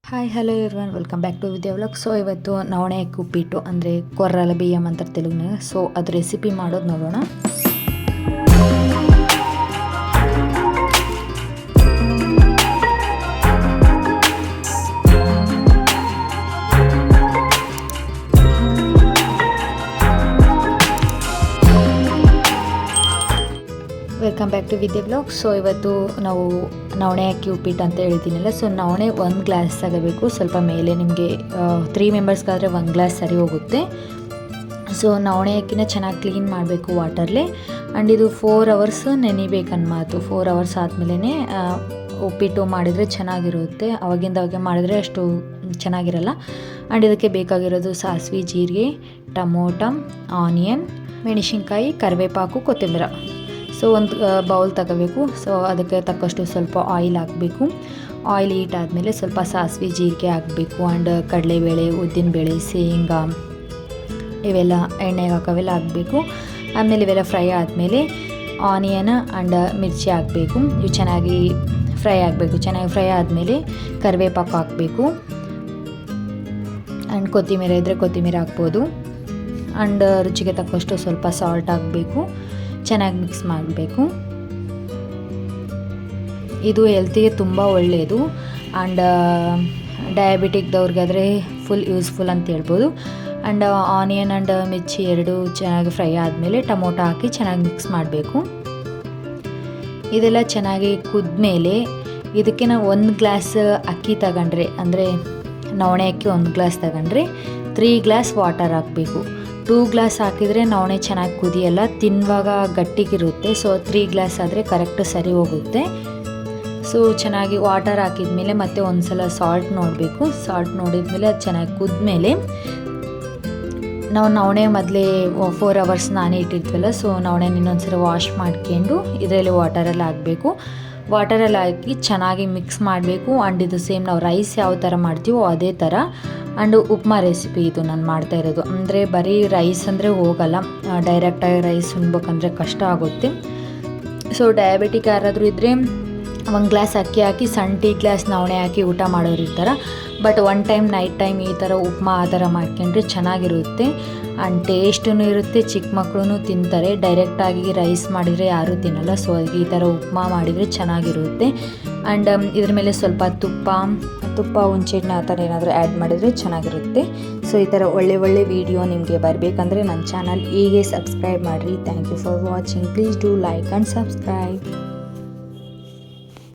Hi hello everyone, welcome back to Vidya vlog. So ಇವತ್ತು ನವಣೆ ಅಕ್ಕಿ ಉಪ್ಪಿಟ್ಟು ಅಂದರೆ ಕೊರ್ರಲ ಬಿಯ್ಯಂ ಅಂತಾರೆ ತೆಲುಗಿನಾಗ. ಸೊ ಅದು ರೆಸಿಪಿ ಮಾಡೋದು ನೋಡೋಣ. Welcome back to Vidya vlog. So ಇವತ್ತು ನಾವು ನವಣೆ ಅಕ್ಕಿ ಉಪ್ಪಿಟ್ಟು ಅಂತ ಹೇಳ್ತೀನಲ್ಲ, ಸೊ ನವಣೆ 1 ಗ್ಲಾಸ್ ತಗೋಬೇಕು. ಸ್ವಲ್ಪ ಮೇಲೆ ನಿಮಗೆ 3 ಮೆಂಬರ್ಸ್ಗಾದರೆ 1 ಗ್ಲಾಸ್ ಸರಿ ಹೋಗುತ್ತೆ. ಸೊ ನವಣೆ ಅಕ್ಕಿನ ಚೆನ್ನಾಗಿ ಕ್ಲೀನ್ ಮಾಡಬೇಕು ವಾಟರ್ಲಿ. ಆ್ಯಂಡ್ ಇದು 4 ಅವರ್ಸ್ ನೆನಿಬೇಕನ್ನ ಮಾತು. 4 ಅವರ್ಸ್ ಆದಮೇಲೆ ಉಪ್ಪಿಟ್ಟು ಮಾಡಿದರೆ ಚೆನ್ನಾಗಿರುತ್ತೆ. ಅವಾಗಿಂದ ಮಾಡಿದರೆ ಅಷ್ಟು ಚೆನ್ನಾಗಿರಲ್ಲ. ಆ್ಯಂಡ್ ಇದಕ್ಕೆ ಬೇಕಾಗಿರೋದು ಸಾಸಿವೆ, ಜೀರಿಗೆ, ಟೊಮೊಟೊ, ಆನಿಯನ್, ಮೆಣಸಿನ್ಕಾಯಿ, ಕರಿವೇಪಾಕು, ಕೊತ್ತಂಬರಿ. ಸೊ ಒಂದು ಬೌಲ್ ತಗೋಬೇಕು. ಸೊ ಅದಕ್ಕೆ ತಕ್ಕಷ್ಟು ಸ್ವಲ್ಪ ಆಯಿಲ್ ಹಾಕಬೇಕು. ಆಯಿಲ್ ಹೀಟ್ ಆದಮೇಲೆ ಸ್ವಲ್ಪ ಸಾಸಿವೆ, ಜೀರಿಗೆ ಹಾಕಬೇಕು. ಆ್ಯಂಡ್ ಕಡಲೆಬೇಳೆ, ಉದ್ದಿನಬೇಳೆ, ಶೇಂಗಾ ಇವೆಲ್ಲ ಎಣ್ಣೆಗೆ ಹಾಕೋವೆಲ್ಲ ಹಾಕಬೇಕು. ಆಮೇಲೆ ಇವೆಲ್ಲ ಫ್ರೈ ಆದಮೇಲೆ ಆನಿಯನ್ ಆ್ಯಂಡ್ ಮಿರ್ಚಿ ಹಾಕಬೇಕು. ಇವು ಚೆನ್ನಾಗಿ ಫ್ರೈ ಆಗಬೇಕು. ಚೆನ್ನಾಗಿ ಫ್ರೈ ಆದಮೇಲೆ ಕರಿವೇಪಾಕು ಹಾಕಬೇಕು. ಆ್ಯಂಡ್ ಕೊತ್ತಿಮೀರಿ ಇದ್ದರೆ ಕೊತ್ತಿಮೀರಿ ಹಾಕ್ಬೋದು. ಆ್ಯಂಡ್ ರುಚಿಗೆ ತಕ್ಕಷ್ಟು ಸ್ವಲ್ಪ ಸಾಲ್ಟ್ ಹಾಕಬೇಕು. ಚೆನ್ನಾಗಿ ಮಿಕ್ಸ್ ಮಾಡಬೇಕು. ಇದು ಹೆಲ್ತಿಗೆ ತುಂಬ ಒಳ್ಳೆಯದು. ಆ್ಯಂಡ್ ಡಯಾಬಿಟಿಕ್ದವ್ರಿಗಾದರೆ ಫುಲ್ ಯೂಸ್ಫುಲ್ ಅಂತ ಹೇಳ್ಬೋದು. ಆ್ಯಂಡ್ ಆನಿಯನ್ ಆ್ಯಂಡ್ ಮಿರ್ಚಿ ಎರಡು ಚೆನ್ನಾಗಿ ಫ್ರೈ ಆದಮೇಲೆ ಟೊಮೊಟೊ ಹಾಕಿ ಚೆನ್ನಾಗಿ ಮಿಕ್ಸ್ ಮಾಡಬೇಕು. ಇದೆಲ್ಲ ಚೆನ್ನಾಗಿ ಕುದ್ಮೇಲೆ ಇದಕ್ಕೆ ನಾವು 1 ಗ್ಲಾಸ್ ಅಕ್ಕಿ ತಗೊಂಡ್ರೆ, ಅಂದರೆ ನವಣೆ ಅಕ್ಕಿ 1 ಗ್ಲಾಸ್ ತಗೊಂಡ್ರೆ 3 ಗ್ಲಾಸ್ ವಾಟರ್ ಹಾಕಬೇಕು. 2 ಗ್ಲಾಸ್ ಹಾಕಿದರೆ ನವಣೆ ಚೆನ್ನಾಗಿ ಕುದಿಯಲ್ಲ, ತಿನ್ನುವಾಗ ಗಟ್ಟಿಗಿರುತ್ತೆ. ಸೊ 3 ಗ್ಲಾಸ್ ಆದರೆ ಕರೆಕ್ಟ್ ಸರಿ ಹೋಗುತ್ತೆ. ಸೊ ಚೆನ್ನಾಗಿ ವಾಟರ್ ಹಾಕಿದ್ಮೇಲೆ ಮತ್ತೆ ಒಂದು ಸಲ ಸಾಲ್ಟ್ ನೋಡಬೇಕು. ಸಾಲ್ಟ್ ನೋಡಿದ್ಮೇಲೆ ಅದು ಚೆನ್ನಾಗಿ ಕುದ್ಮೇಲೆ ನಾವು ನವಣೆ ಮೊದಲೇ 4 ಅವರ್ಸ್ ನಾನೇ ಇಟ್ಟಿರ್ತೀವಲ್ಲ, ಸೊ ನವಣೆ ಇನ್ನೊಂದ್ಸಲ ವಾಶ್ ಮಾಡ್ಕೊಂಡು ಇದರಲ್ಲಿ ವಾಟರಲ್ಲಿ ಹಾಕಬೇಕು. ವಾಟರಲ್ಲಿ ಹಾಕಿ ಚೆನ್ನಾಗಿ ಮಿಕ್ಸ್ ಮಾಡಬೇಕು. ಆ್ಯಂಡ್ ಇದು ಸೇಮ್ ನಾವು ರೈಸ್ ಯಾವ ಥರ ಮಾಡ್ತೀವೋ ಅದೇ ಥರ. ಆ್ಯಂಡ್ ಉಪ್ಮಾ ರೆಸಿಪಿ ಇದು ನಾನು ಮಾಡ್ತಾ ಇರೋದು. ಅಂದರೆ ಬರೀ ರೈಸ್ ಅಂದರೆ ಹೋಗಲ್ಲ, ಡೈರೆಕ್ಟಾಗಿ ರೈಸ್ ಉಣ್ಬೇಕಂದ್ರೆ ಕಷ್ಟ ಆಗುತ್ತೆ. ಸೊ ಡಯಾಬಿಟಿಕ್ ಯಾರಾದರೂ ಇದ್ದರೆ 1 ಗ್ಲಾಸ್ ಅಕ್ಕಿ ಹಾಕಿ ಸಣ್ಣ ಟೀ ಗ್ಲಾಸ್ ನವಣೆ ಹಾಕಿ ಊಟ ಮಾಡೋರು ಇರ್ತಾರೆ. ಬಟ್ 1 ಟೈಮ್ ನೈಟ್ ಟೈಮ್ ಈ ಥರ ಉಪ್ಮಾ ಆ ಥರ ಮಾಡ್ಕೊಂಡ್ರೆ ಚೆನ್ನಾಗಿರುತ್ತೆ. ಆ್ಯಂಡ್ ಟೇಸ್ಟೂ ಇರುತ್ತೆ, ಚಿಕ್ಕ ಮಕ್ಕಳು ತಿಂತಾರೆ. ಡೈರೆಕ್ಟಾಗಿ ರೈಸ್ ಮಾಡಿದರೆ ಯಾರೂ ತಿನ್ನಲ್ಲ. ಸೊ ಅದಕ್ಕೆ ಈ ಥರ ಉಪ್ಮಾ ಮಾಡಿದರೆ ಚೆನ್ನಾಗಿರುತ್ತೆ. ಆ್ಯಂಡ್ ಇದ್ರ ಮೇಲೆ ಸ್ವಲ್ಪ ತುಪ್ಪ ಹುಣಸೆಹಣ್ಣು ಆ ಥರ ಏನಾದರೂ ಆ್ಯಡ್ ಮಾಡಿದರೆ ಚೆನ್ನಾಗಿರುತ್ತೆ. ಸೊ ಈ ಥರ ಒಳ್ಳೆ ವೀಡಿಯೋ ನಿಮಗೆ ಬರಬೇಕಂದ್ರೆ ನನ್ನ ಚಾನಲ್ ಹೀಗೆ ಸಬ್ಸ್ಕ್ರೈಬ್ ಮಾಡಿರಿ. Thank you for watching. Please do like and subscribe.